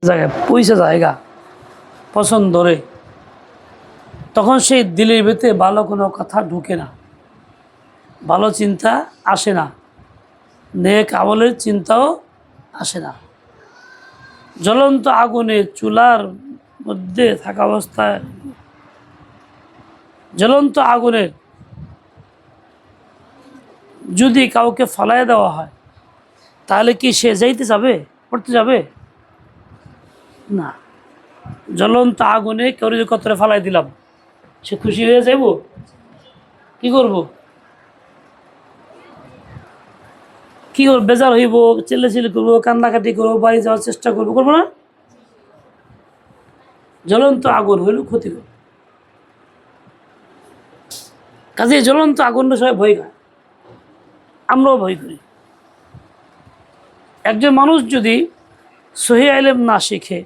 জায়গায় পয়সা জায়গা পছন্দ ধরে, তখন সেই দিলের ভিতরে ভালো কোনো কথা ঢুকে না, ভালো চিন্তা আসে না, নেক আমলের চিন্তাও আসে না। জ্বলন্ত আগুনে চুলার মধ্যে থাকা অবস্থায় জ্বলন্ত আগুনের যদি কাউকে ফালাই দেওয়া হয়, তাহলে কি সে যাইতে যাবে, পড়তে যাবে না। জ্বলন্ত আগুনে কেউ যদি কতরে ফালাই দিলাম, সে খুশি হয়ে যাইব? কি করব? কি করবো? বেজার হইব, চিল্লাচিল্লি করবো, কান্নাকাটি করবো, বাড়ি যাওয়ার চেষ্টা করবো, করবো না? জ্বলন্ত আগুন হইল ক্ষতিকর। কাজে জ্বলন্ত আগুনটা সবাই ভয় খায়, আমরাও ভয় করি। একজন মানুষ যদি সহি ইলম না শিখে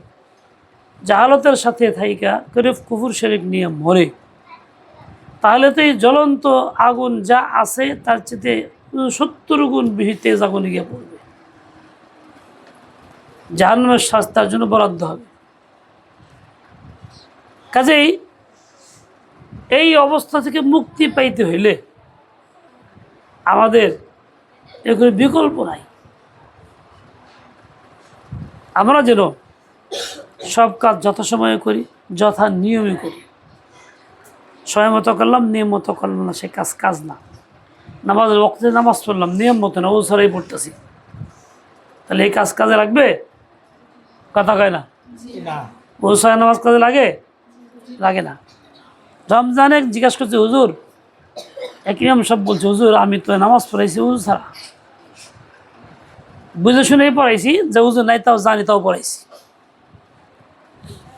জাহালতের সাথে থাইকা করে কুফর শিরক নিয়ে মরে, তাহলে তো এই জ্বলন্ত আগুন যা আছে তার চেয়ে 70 গুণ বেশি তেজ আগুনে গিয়ে পড়বে, জাহান্নামের শাস্তি তার জন্য বরাদ্দ হবে। কাজেই এই অবস্থা থেকে মুক্তি পাইতে হইলে আমাদের এগুলো বিকল্প নাই। আমরা যেন সব কাজ যথাসময়ে করি, যথা নিয়মে করি। সময় মতো করলাম, নিয়ম মতো করলাম না, সে কাজ কাজ না। নামাজের ওয়াক্তে নামাজ পড়লাম, নিয়ম মতো না, ও ছাড়াই পড়তেছি, তাহলে এই কাজ কাজে লাগবে? কথা কয় না? ও ছাড়া নামাজ কাজে লাগে? লাগে না। রমজানে জিজ্ঞাসা করছে, হুজুর এক ইমাম সব বলছে, হুজুর আমি তো নামাজ পড়াইছি হুজুর ছাড়া, বুঝে শুনেই পড়াইছি, যে হুজুর নাই তাও জানি তাও পড়াইছি।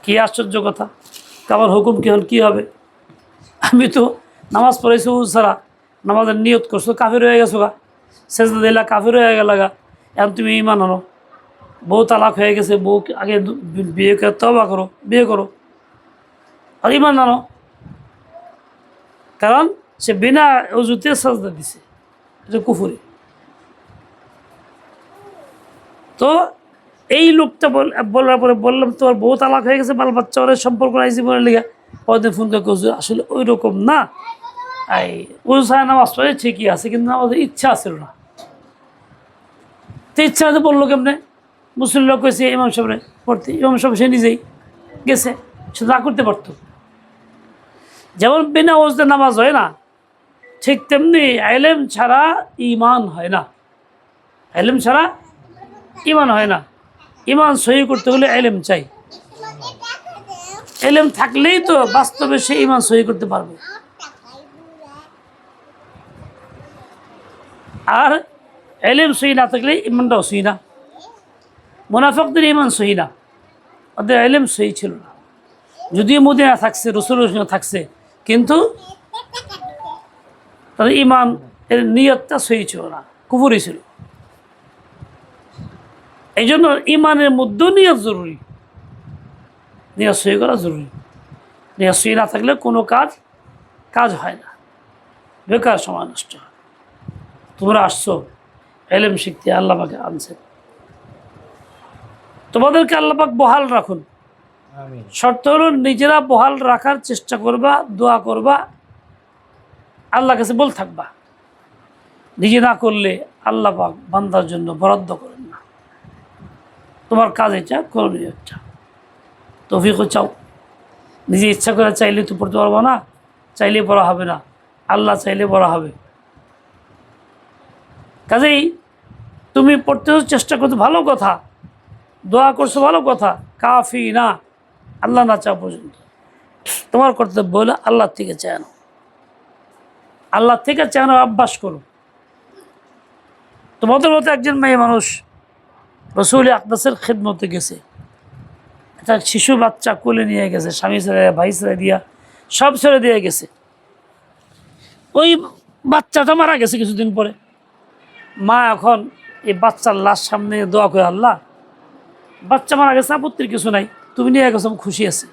কি আশ্চর্য কথা! আমার হুকুম কি হল, কি হবে? আমি তো নামাজ পড়াইছি হুজুর ছাড়া, নামাজের নিয়ত করছো, কাফির হয়ে গেছো গা, সেজদা দিলা কাফির হয়ে গেল গা, এখন তুমি ইমান আনো, বউ তালাক হয়ে গেছে, বউ আগে বিয়ে করে তওবা করো, বিয়ে করো, আর ইমান আনো। কারণ সে বিনা অজুতে সাজদা দিছে, এটা কুফরি। তো এই লোকটা বলার পরে বললাম, তোমার বউ তালাক হয়ে গেছে, বাল বাচ্চা ওরা সম্পর্ক নাই জীবনের লিগে। পরদিন ফোন করে হুজুর আসলে ওই রকম না, এই ওজা নামাজ পড়ে ঠিকই আছে, কিন্তু আমাদের ইচ্ছা আছিল না। তো ইচ্ছা আছে বললো কেমনে? মুসলিম লোক কয়েছে ইমাম সাহেবরে পড়তে, ইমাম সাহেব সে নিজেই গেছে, সে না করতে পারতো। যেমন বিনা ওজদে নামাজ হয় না, ঠিক তেমনি ইলম ছাড়া ইমান হয় না। ইলম ছাড়া ইমান হয় না। ইমান সহি করতে হলে ইলম চাই। ইলম থাকলেই তো বাস্তবে সে ইমান সহি করতে পারবে। আর ইলম সহি না থাকলে ইমানটাও সহি না। মুনাফিকদের ইমান সহি না, ওদের ইলম সহি ছিল না। যদিও মদিনা থাকছে, রাসূলুল্লাহ থাকছে, কিন্তু তাদের ইমান এর নিয়তটা সহি ছিল না, কুফরি ছিল। এই জন্য ইমানের মধ্যেও নিয়ত জরুরি, নিয়ত সহি করা জরুরি। নিয়ত সহি না থাকলে কোনো কাজ হয় না, বেকার সময় নষ্ট হয়। তোমরা আসছো ইলম শিখতে, আল্লাহ পাকে আনছেন, তোমাদেরকে আল্লাহ পাক বহাল রাখুন। শর্ত হলো নিজেরা বহাল রাখার চেষ্টা করবা, দোয়া করবা, আল্লাহর কাছে বল থাকবা। নিজে না করলে আল্লাহ পাক বান্দার জন্য বরাদ্দ করেন না। তোমার কাজ এটা, করণীয় একটা, তৌফিকও চাও। নিজে ইচ্ছা করে চাইলে তো পড়তে পারবো না, চাইলে পড়া হবে না, আল্লাহ চাইলে পড়া হবে। কাজেই তুমি পড়তে চেষ্টা করছো, ভালো কথা, দোয়া করছো, ভালো কথা, কাফি না, আল্লাহ না চাও পর্যন্ত। তোমার কর্তব্য হলো আল্লাহ থেকে চায়ানো, আল্লাহ থেকে চায়ানোর অভ্যাস করো। তোমাদের মতো একজন মেয়ে মানুষ রসুল আকদাসের খেদমতে গেছে, একটা শিশু বাচ্চা কোলে নিয়ে গেছে, স্বামী ছেড়ে ভাই ছেড়ে দিয়া সব ছেড়ে দিয়ে গেছে। ওই বাচ্চাটা মারা গেছে কিছুদিন পরে। মা এখন এই বাচ্চার লাশ সামনে দোয়া করে, আল্লাহ বাচ্চা মারা গেছে, আপত্তির কিছু নাই, তুমি নিয়ে গেছো, খুশি আছে।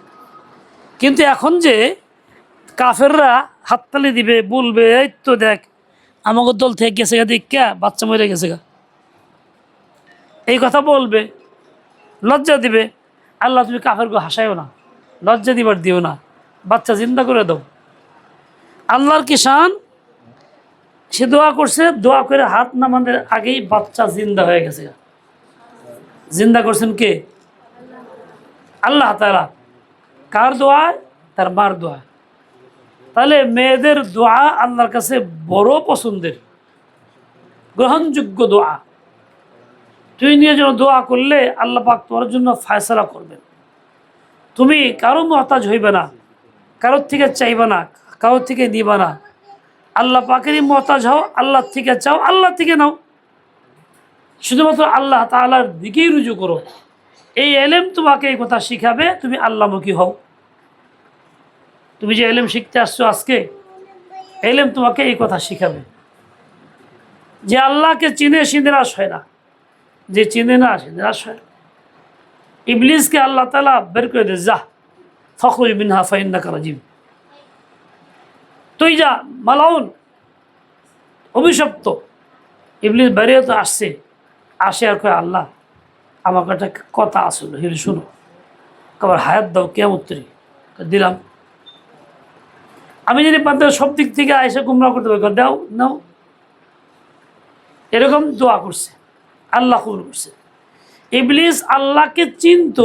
কিন্তু এখন যে কাফেররা হাততালি দিবে, বলবে এই তো দেখ আমাকে দল থেকে গেছে গা, দেখ বাচ্চা মরে গেছে গা, এই কথা বলবে, লজ্জা দিবে, আল্লাহ তুমি কাফেরকে হাসাইও না, লজ্জা দিবার দিও না, বাচ্চা জিন্দা করে দাও। আল্লাহর কি শান, সে দোয়া করছে, দোয়া করে হাত নামানোর আগেই বাচ্চা জিন্দা হয়ে গেছে। জিন্দা করছেন কে? আল্লাহ তাআলা। কার দোয়া? তার মার দোয়া। তাহলে মেয়েদের দোয়া আল্লাহর কাছে বড় পছন্দের, গ্রহণযোগ্য দোয়া। তুই নিয়ে যেন দোয়া করলে আল্লাহ পাক তোমার জন্য ফয়সালা করবেন। তুমি কারো মহতাজ হইবে না, কারোর থেকে চাইবে না, কারোর থেকে নিবা না। আল্লাহ পাকেরই মহতাজ হও, আল্লাহ থেকে চাও, আল্লাহ থেকে নাও। শুধুমাত্র আল্লাহ তাআলার দিকেই রুজু করো। এই এলেম তোমাকে এই কথা শিখাবে, তুমি আল্লাহমুখী হও। তুমি যে এলেম শিখতে আসছো আজকে, এলেম তোমাকে এই কথা শিখাবে যে আল্লাহকে চিনে সে নিরাশ হয় না, যে চিনে না সে নিরাশ হয়। ইবলিসকে আল্লাহ তাআলা বের করে দে, যা ফখরুজ মিনহা ফাইন্নাকা রাজিম, তুই যা মালাউন, অভিশপ্ত। ইবলিস বেরিয়ে তো আসছে, আসে আর কয় আল্লাহ আমাকে একটা কথা আসলো, হিল শুনো, আবার হায়াত দাও কিয়ামত তরি। দিলাম। আমি যদি পারতাম সব দিক থেকে আয়সা গুমরা করতে পারি, দাও নাও। এরকম দোয়া করছে, আল্লাহ কবুল করছে। ইবলিস আল্লাহকে চিনত,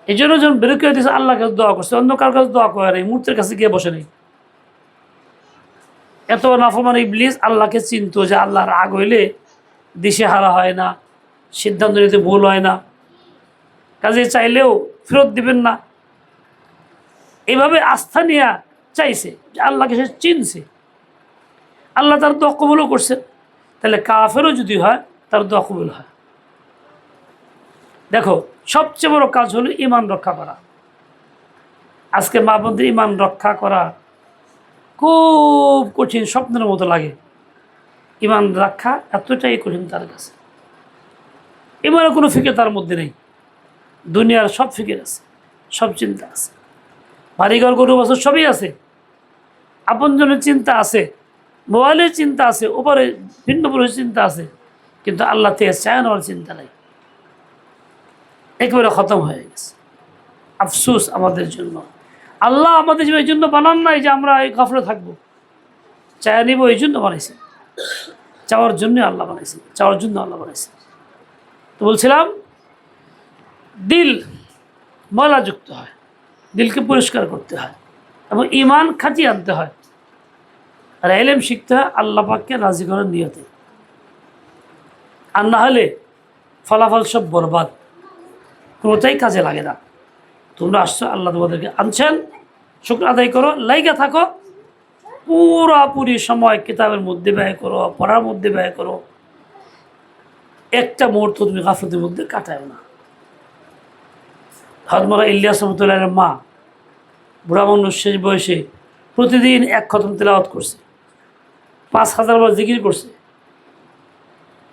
এই জন্য যখন বের করে দিয়েছে আল্লাহর কাছে দোয়া করছে, অন্য কারোর কাছে দোয়া করে নেই, মূর্তির কাছে গিয়ে বসে নেই। এত নাফরমান ইবলিস আল্লাহকে চিনত যে আল্লাহর রাগ হইলে দিশেহারা হয় না, সিদ্ধান্ত নিতে ভুল হয় না, কাজে চাইলেও ফেরত দিবেন না। এইভাবে আস্থা নিয়ে চাইছে যে আল্লাহকে সে চিনছে, আল্লাহ তার দোয়া কবুলও করছে। তাহলে কাফেরও যদি হয় তার দোয়া কবুল হয়। দেখো, সবচেয়ে বড় কাজ হলো ইমান রক্ষা করা। আজকে মা বোনদের ইমান রক্ষা করা খুব কঠিন, স্বপ্নের মতো লাগে। ইমান রক্ষা এতটাই কঠিন তার কাছে। ইমানের কোনো ফিকির তার মধ্যে নেই। দুনিয়ার সব ফিকির আছে, সব চিন্তা আছে, বাড়িঘর গরু বছর সবই আছে, আপনজনের চিন্তা আছে, মোবাইলের চিন্তা আছে, ওপরে ভিন্ন পুরুষের চিন্তা আছে, কিন্তু আল্লাহ থেকে চায় নেওয়ার চিন্তা নেই। একেবারে খতম হয়ে গেছে। আফসোস আমাদের জন্য। আল্লাহ আমাদের এই জন্য বানান নাই যে আমরা এই গফলে থাকবো, চায় নিব এই জন্য বানাইছে, চাওয়ার জন্য আল্লাহ বানাইছে, চাওয়ার জন্য আল্লাহ বানাইছে। তো বলছিলাম, দিল ময়লাযুক্ত হয়, দিলকে পরিষ্কার করতে হয় এবং ইমান খাঁটিয়ে আনতে হয়। আর এলেম শিখতে হয় আল্লাহ পাককে রাজি করার নিয়তে। আর না হলে ফলাফল সব বরবাদ, কোনোটাই কাজে লাগে না। তোমরা আসছো, আল্লাহ তোমাদেরকে আনছেন, শুকর আদায় করো, লাইগা থাকো, পুরাপুরি সময় কিতাবের মধ্যে ব্যয় করো, পড়ার মধ্যে ব্যয় করো। একটা মুহূর্ত তুমি গাফলতের মধ্যে কাটায় না। হযরত ইলিয়াস রাহমাতুল্লাহির মা, বুড়া মানুষ, শেষ বয়সে প্রতিদিন এক খতম তেলাওয়াত করছে, 5000 বার জিকির করছে,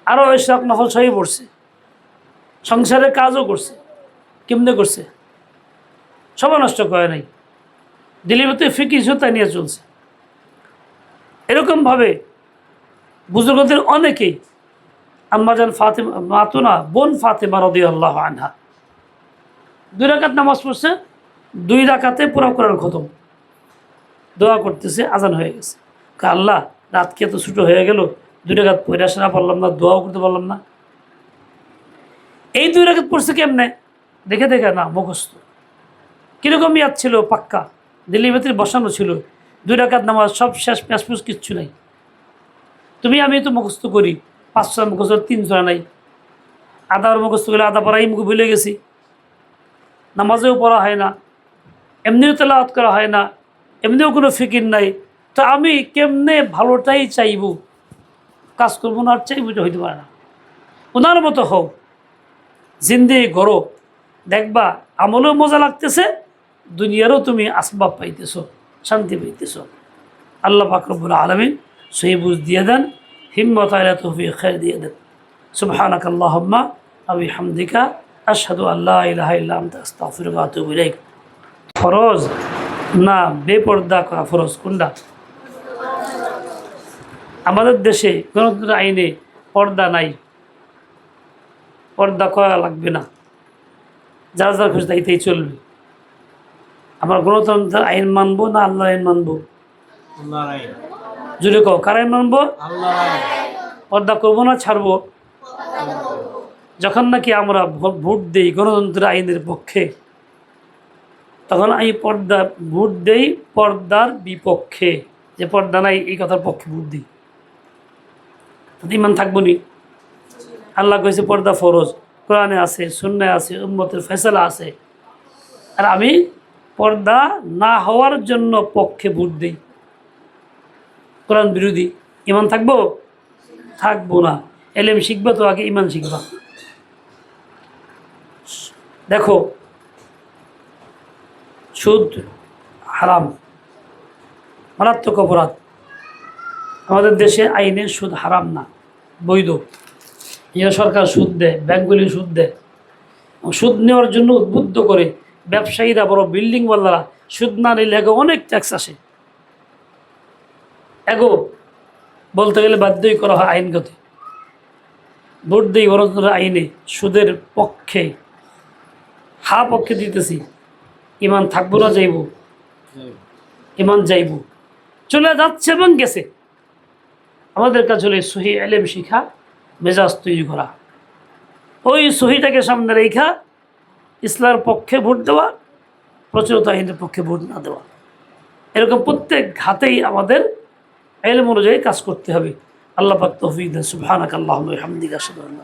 আরও ইশরাক নফল সবই পড়ছে, সংসারের কাজও করছে। কেমনে করছে? সবাই নষ্ট করে নাই, দিলের ভিতরে ফিকির তাই নিয়ে চলছে। এরকমভাবে বুজুর্গদের অনেকেই, আম্মাজান ফাতেমা, মাতুনা বোন ফাতেমা রাদিয়াল্লাহু আনহা 2 রাকাত নামাজ পড়ছে, 2 রাকাতে পুরা কোরআন খতম। দোয়া করতেছে, আজান হয়ে গেছে। আল্লাহ, রাত কি এত ছোটো হয়ে গেল, 2 রাকাত পড়ে আসা পারলাম না, দোয়াও করতে পারলাম না। এই 2 রাকাত পড়ছে কেমনে? দেখে দেখে না, মুখস্থ। কীরকম ইয়াদ ছিল? পাক্কা দিল্লির ভেতরে বসানো ছিল। 2 রাকাত নামাজ সব শেষ, প্যাসপুস কিচ্ছু নাই। তুমি আমি তো মুখস্থ করি, 500 মুখস্থ, 300 নাই। আদার মুখস্থ করলে আদা পড়াই মুখ ভুলে গেছি, নামাজেও পড়া হয় না, এমনিও তেলাওয়াত করা হয় না, এমনিও কোনো ফিকির নাই। তো আমি কেমনে ভালোটাই চাইব, কাজ করবো না আর চাইব, এটা হইতে পারে না। ওনার মতো হোক, জিন্দেগি গড়ো, দেখবা আমলেও মজা লাগতেছে, দুনিয়ারও তুমি আসবাব পাইতেছো, শান্তি পাইতেছো। আল্লাহ পাক রব্বুল আলামিন সহি বুঝ দিয়ে দেন, হিম্মত আলা তৌফিক খায়র দিয়ে দেন। সুবহানাক আল্লাহুম্মা ওয়া বিহামদিকা আশহাদু আল্লা ইলাহা ইল্লা আনতা আস্তাগফিরুকা ওয়া আতুবু ইলাইক। ফরজ না বেপর্দা করা ফরজ কোনটা? আমাদের দেশে গণতন্ত্র আইনে পর্দা নাই, পর্দা করা লাগবে না। যার যার খুশি তাইতেই চলবে। আমরা গণতন্ত্রের আইন মানবো না আল্লাহর আইন মানবো? জুড়ে কও, কার আইন মানবো? পর্দা করবো না ছাড়বো? যখন নাকি আমরা ভোট দিই গণতন্ত্রের আইনের পক্ষে, তখন আমি ভোট দেই পর্দার বিপক্ষে। যে পর্দা নাই এই কথার পক্ষে ভোট দিই। ইমান থাকবো নি? আল্লাহ কইছে পর্দা ফরজ, কোরআনে আছে, সুন্নায় আছে, উম্মতের ফয়সালা আছে, আর আমি পর্দা না হওয়ার জন্য পক্ষে ভোট দিই। কোরআন বিরোধী, ইমান থাকবো? থাকবো না। এলেম শিখবা তো আগে ইমান শিখবা। দেখো, সুদ হারাম, মারাত্মক অপরাধ। আমাদের দেশে আইনে সুদ হারাম না, বৈধ। এই সরকার সুদ দেয়, ব্যাংকগুলি সুদ দেয়, সুদ নেওয়ার জন্য উদ্বুদ্ধ করে ব্যবসায়ীরা, বড় বিল্ডিংওয়ালারা সুদ না নিলে এগো অনেক ট্যাক্স আসে। এগো বলতে গেলে বাধ্যই করা হয় আইনগত। ভোট দিই গণতন্ত্রের আইনে সুদের পক্ষে, পক্ষে দিতেছি। ইমান থাকবো না যাইব? ইমান যাইব, চলে যাচ্ছে এবং গেছে। আমাদের কাছে হলে সহি এলেম শিখা, মেজাজ তৈরি করা, ওই সহিটাকে সামনে রেখা ইসলামের পক্ষে ভোট দেওয়া, প্রচলিত আইনের পক্ষে ভোট না দেওয়া। এরকম প্রত্যেক ঘাতেই আমাদের এলম অনুযায়ী কাজ করতে হবে। আল্লাহ পাক তৌফিক দেন। সুবহানাক আল্লাহুম্মা ওয়া বিহামদিকা আশহাদু আল্লা